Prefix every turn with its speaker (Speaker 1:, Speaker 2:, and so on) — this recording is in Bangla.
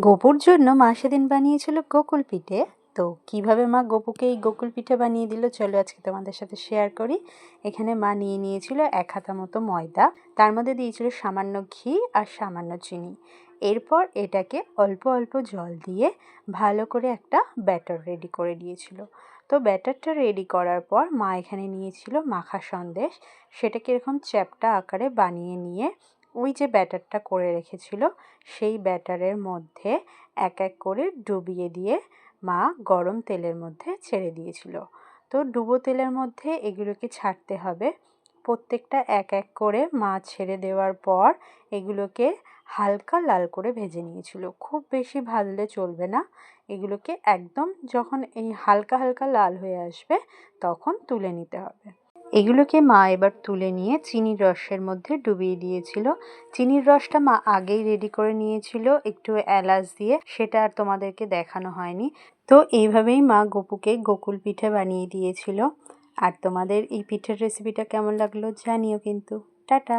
Speaker 1: গোপুর জন্য মা সেদিন বানিয়েছিল গোকুল পিঠে। তো কিভাবে মা গোপুকে এই গোকুল পিঠে বানিয়ে দিল চলো আজকে তোমাদের সাথে শেয়ার করি। এখানে মা নিয়েছিল 1 হাতা মতো ময়দা, তার মধ্যে দিয়েছিল সামান্য ঘি আর সামান্য চিনি। এরপর এটাকে অল্প অল্প জল দিয়ে ভালো করে একটা ব্যাটার রেডি করে দিয়েছিল। তো ব্যাটারটা রেডি করার পর মা এখানে নিয়েছিল মাখা সন্দেশ, সেটাকে এরকম চ্যাপ্টা আকারে বানিয়ে নিয়ে ওই যে ব্যাটারটা করে রেখেছিল সেই ব্যাটারের মধ্যে এক এক করে ডুবিয়ে দিয়ে মা গরম তেলের মধ্যে ছেড়ে দিয়েছিল। তো ডুবো তেলের মধ্যে এগুলোকে ছাড়তে হবে। প্রত্যেকটা এক এক করে মা ছেড়ে দেওয়ার পর এগুলোকে হালকা লাল করে ভেজে নিয়েছিল। খুব বেশি ভাজলে চলবে না, এগুলোকে একদম যখন এই হালকা হালকা লাল হয়ে আসবে তখন তুলে নিতে হবে। এগুলোকে মা এবার তুলে নিয়ে চিনির রসের মধ্যে ডুবিয়ে দিয়েছিল। চিনির রসটা মা আগেই রেডি করে নিয়েছিল একটু এলাচ দিয়ে, সেটা আর তোমাদেরকে দেখানো হয়নি। তো এইভাবেই মা গোপুকে গোকুল পিঠে বানিয়ে দিয়েছিল। আর তোমাদের এই পিঠের রেসিপিটা কেমন লাগলো জানিও কিন্তু। টাটা।